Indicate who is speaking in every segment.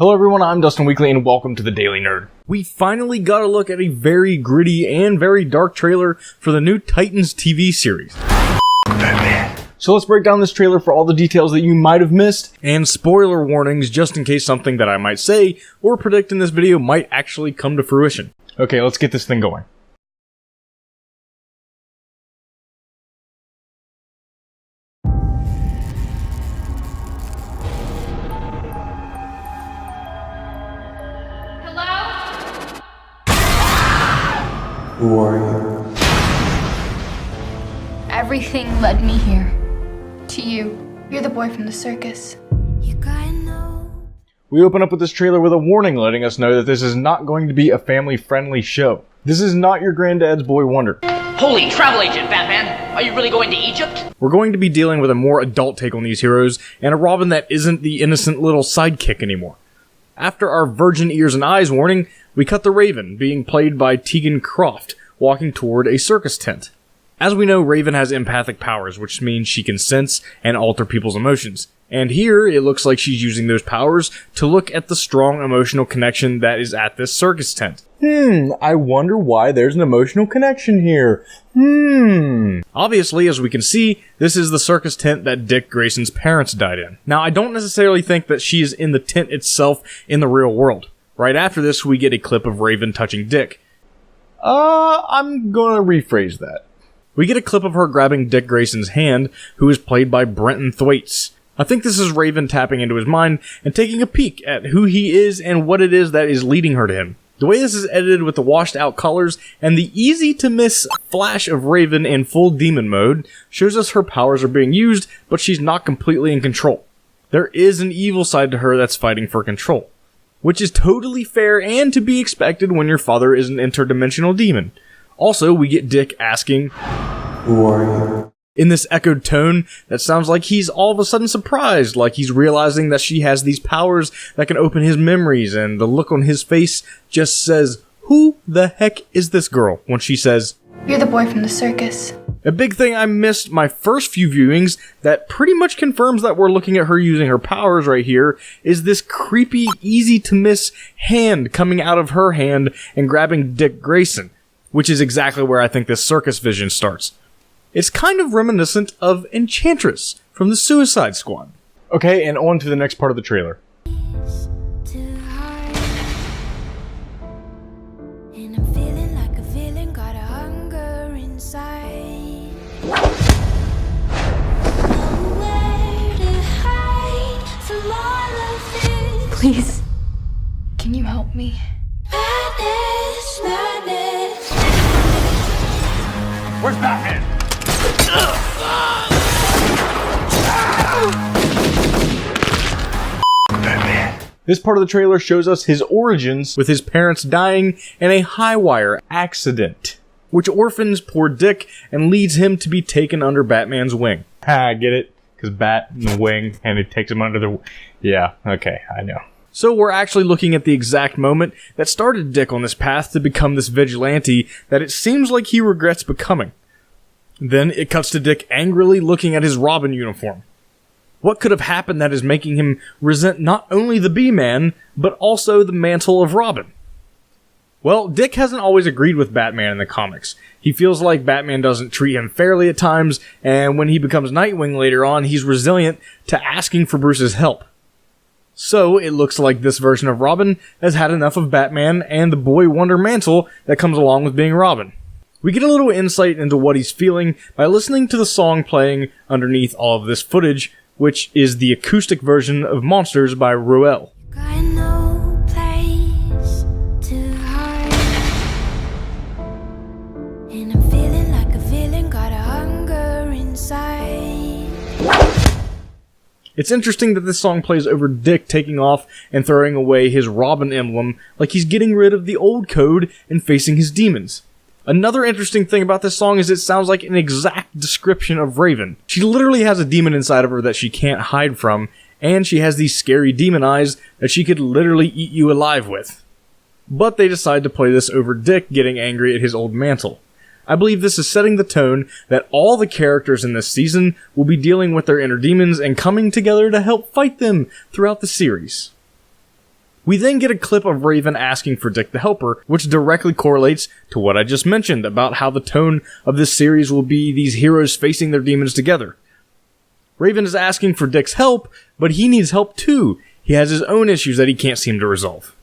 Speaker 1: Hello everyone, I'm Dustin Weekly and welcome to the Daily Nerd. We finally got a look at a very gritty and very dark trailer for the new Titans TV series. So let's break down this trailer for all the details that you might have missed, and spoiler warnings just in case something that I might say or predict in this video might actually come to fruition. Okay, let's get this thing going.
Speaker 2: Who are you?
Speaker 3: Everything led me here. To you. You're the boy from the circus. You gotta know.
Speaker 1: We open up with this trailer with a warning letting us know that this is not going to be a family-friendly show. This is not your granddad's Boy Wonder.
Speaker 4: Holy travel agent, Batman! Are you really going to Egypt?
Speaker 1: We're going to be dealing with a more adult take on these heroes, and a Robin that isn't the innocent little sidekick anymore. After our virgin ears and eyes warning, we cut to Raven, being played by Tegan Croft, walking toward a circus tent. As we know, Raven has empathic powers, which means she can sense and alter people's emotions. And here, it looks like she's using those powers to look at the strong emotional connection that is at this circus tent. I wonder why there's an emotional connection here. Obviously, as we can see, this is the circus tent that Dick Grayson's parents died in. Now, I don't necessarily think that she is in the tent itself in the real world. Right after this, we get a clip of Raven touching Dick. I'm gonna rephrase that. We get a clip of her grabbing Dick Grayson's hand, who is played by Brenton Thwaites. I think this is Raven tapping into his mind and taking a peek at who he is and what it is that is leading her to him. The way this is edited with the washed out colors and the easy to miss flash of Raven in full demon mode shows us her powers are being used, but she's not completely in control. There is an evil side to her that's fighting for control, which is totally fair and to be expected when your father is an interdimensional demon. Also, we get Dick asking,
Speaker 2: Who are you?
Speaker 1: In this echoed tone that sounds like he's all of a sudden surprised, like he's realizing that she has these powers that can open his memories, and the look on his face just says, who the heck is this girl? When she says,
Speaker 3: You're the boy from the circus.
Speaker 1: A big thing I missed my first few viewings that pretty much confirms that we're looking at her using her powers right here is this creepy, easy to miss hand coming out of her hand and grabbing Dick Grayson, which is exactly where I think this circus vision starts. It's kind of reminiscent of Enchantress from the Suicide Squad. Okay, and on to the next part of the trailer.
Speaker 3: Please, can you help me?
Speaker 4: Where's Batman?
Speaker 1: This part of the trailer shows us his origins with his parents dying in a high-wire accident, which orphans poor Dick and leads him to be taken under Batman's wing. I get it, because bat in the wing, and it takes him under the... Yeah, okay, I know. So we're actually looking at the exact moment that started Dick on this path to become this vigilante that it seems like he regrets becoming. Then it cuts to Dick angrily looking at his Robin uniform. What could have happened that is making him resent not only the Bee-Man, but also the mantle of Robin? Well, Dick hasn't always agreed with Batman in the comics. He feels like Batman doesn't treat him fairly at times, and when he becomes Nightwing later on, he's resilient to asking for Bruce's help. So, it looks like this version of Robin has had enough of Batman and the Boy Wonder mantle that comes along with being Robin. We get a little insight into what he's feeling by listening to the song playing underneath all of this footage, which is the acoustic version of Monsters by Ruel.
Speaker 3: Got no place to hide, and I'm feeling like a villain, got a hunger inside.
Speaker 1: It's interesting that this song plays over Dick taking off and throwing away his Robin emblem like he's getting rid of the old code and facing his demons. Another interesting thing about this song is it sounds like an exact description of Raven. She literally has a demon inside of her that she can't hide from, and she has these scary demon eyes that she could literally eat you alive with. But they decide to play this over Dick getting angry at his old mantle. I believe this is setting the tone that all the characters in this season will be dealing with their inner demons and coming together to help fight them throughout the series. We then get a clip of Raven asking for Dick to help her, which directly correlates to what I just mentioned about how the tone of this series will be these heroes facing their demons together. Raven is asking for Dick's help, but he needs help too. He has his own issues that he can't seem to resolve.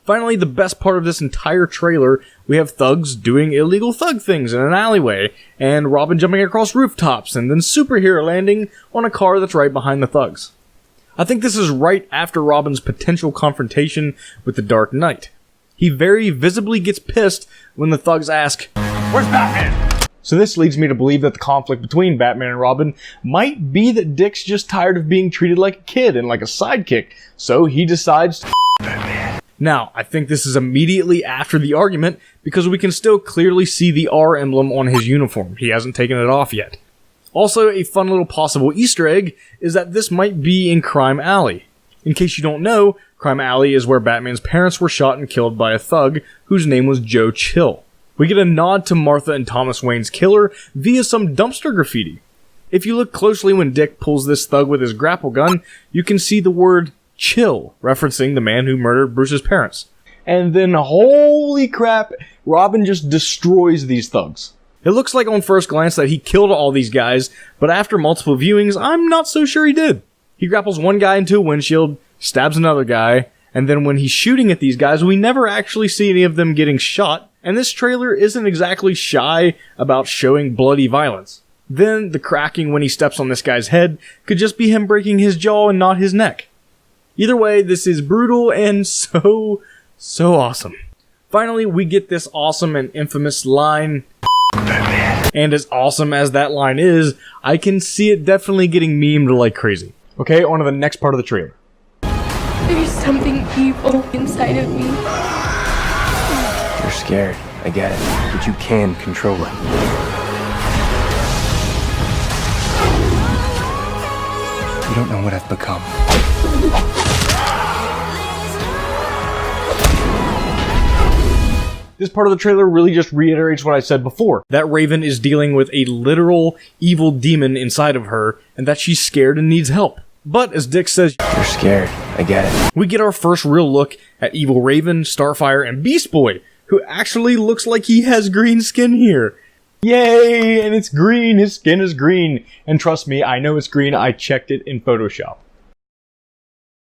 Speaker 1: Finally, the best part of this entire trailer, we have thugs doing illegal thug things in an alleyway, and Robin jumping across rooftops, and then Superhero landing on a car that's right behind the thugs. I think this is right after Robin's potential confrontation with the Dark Knight. He very visibly gets pissed when the thugs ask, "Where's Batman?" So this leads me to believe that the conflict between Batman and Robin might be that Dick's just tired of being treated like a kid and like a sidekick, so he decides to Batman. Now, I think this is immediately after the argument because we can still clearly see the R emblem on his uniform. He hasn't taken it off yet. Also, a fun little possible Easter egg is that this might be in Crime Alley. In case you don't know, Crime Alley is where Batman's parents were shot and killed by a thug whose name was Joe Chill. We get a nod to Martha and Thomas Wayne's killer via some dumpster graffiti. If you look closely when Dick pulls this thug with his grapple gun, you can see the word Chill, referencing the man who murdered Bruce's parents. And then, holy crap, Robin just destroys these thugs. It looks like on first glance that he killed all these guys, but after multiple viewings, I'm not so sure he did. He grapples one guy into a windshield, stabs another guy, and then when he's shooting at these guys, we never actually see any of them getting shot, and this trailer isn't exactly shy about showing bloody violence. Then, the cracking when he steps on this guy's head could just be him breaking his jaw and not his neck. Either way, this is brutal and so awesome. Finally, we get this awesome and infamous line, and as awesome as that line is, I can see it definitely getting memed like crazy. Okay, on to the next part of the trailer.
Speaker 3: There's something evil inside of me.
Speaker 5: You're scared, I get it, but you can control it. You don't know what I've become.
Speaker 1: This part of the trailer really just reiterates what I said before, that Raven is dealing with a literal evil demon inside of her, and that she's scared and needs help. But as Dick says,
Speaker 5: you're scared, I get it.
Speaker 1: We get our first real look at Evil Raven, Starfire, and Beast Boy, who actually looks like he has green skin here. Yay! And it's green, his skin is green. And trust me, I know it's green, I checked it in Photoshop.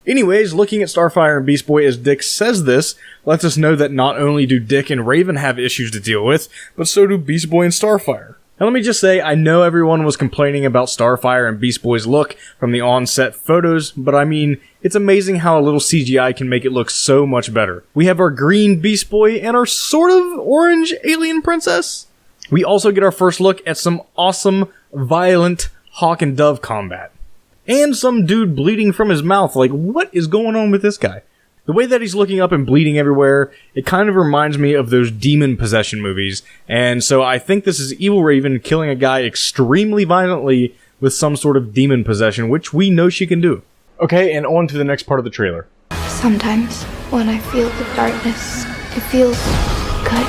Speaker 1: Anyways, looking at Starfire and Beast Boy as Dick says this, lets us know that not only do Dick and Raven have issues to deal with, but so do Beast Boy and Starfire. Now let me just say, I know everyone was complaining about Starfire and Beast Boy's look from the on-set photos, but I mean, it's amazing how a little CGI can make it look so much better. We have our green Beast Boy and our sort of orange alien princess. We also get our first look at some awesome, violent Hawk and Dove combat. And some dude bleeding from his mouth, like what is going on with this guy? The way that he's looking up and bleeding everywhere, it kind of reminds me of those demon possession movies, and so I think this is Evil Raven killing a guy extremely violently with some sort of demon possession, which we know she can do. Okay, and on to the next part of the trailer.
Speaker 3: Sometimes, when I feel the darkness, it feels good.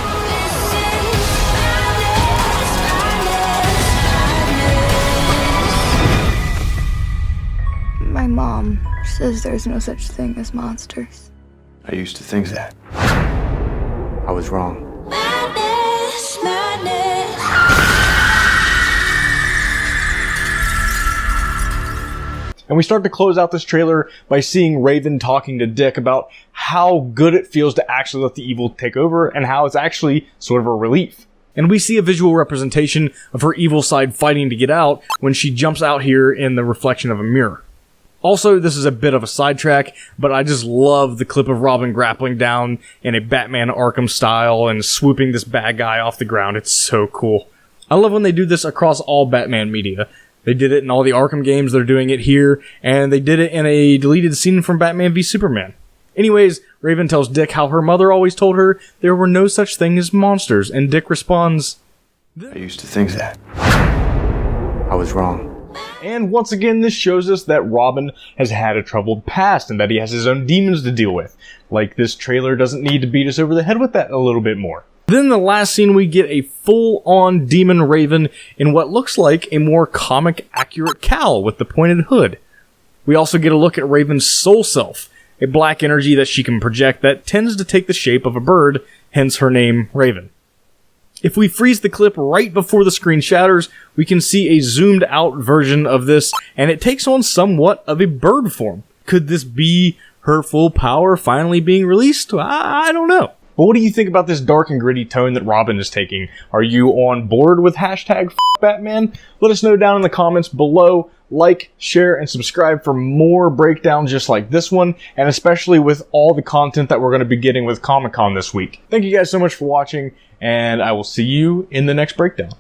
Speaker 3: My mom says there's no such thing as monsters.
Speaker 5: I used to think that. I was wrong.
Speaker 6: Madness, madness.
Speaker 1: And we start to close out this trailer by seeing Raven talking to Dick about how good it feels to actually let the evil take over and how it's actually sort of a relief. And we see a visual representation of her evil side fighting to get out when she jumps out here in the reflection of a mirror. Also, this is a bit of a sidetrack, but I just love the clip of Robin grappling down in a Batman Arkham style and swooping this bad guy off the ground. It's so cool. I love when they do this across all Batman media. They did it in all the Arkham games, they're doing it here, and they did it in a deleted scene from Batman v Superman. Anyways, Raven tells Dick how her mother always told her there were no such thing as monsters, and Dick responds,
Speaker 5: I used to think that. I was wrong.
Speaker 1: And once again, this shows us that Robin has had a troubled past and that he has his own demons to deal with. Like, this trailer doesn't need to beat us over the head with that a little bit more. Then the last scene, we get a full-on demon Raven in what looks like a more comic-accurate cowl with the pointed hood. We also get a look at Raven's soul self, a black energy that she can project that tends to take the shape of a bird, hence her name, Raven. If we freeze the clip right before the screen shatters, we can see a zoomed out version of this, and it takes on somewhat of a bird form. Could this be her full power finally being released? I don't know. But what do you think about this dark and gritty tone that Robin is taking? Are you on board with hashtag #Batman? Let us know down in the comments below. Like, share, and subscribe for more breakdowns just like this one, and especially with all the content that we're going to be getting with Comic-Con this week. Thank you guys so much for watching, and I will see you in the next breakdown.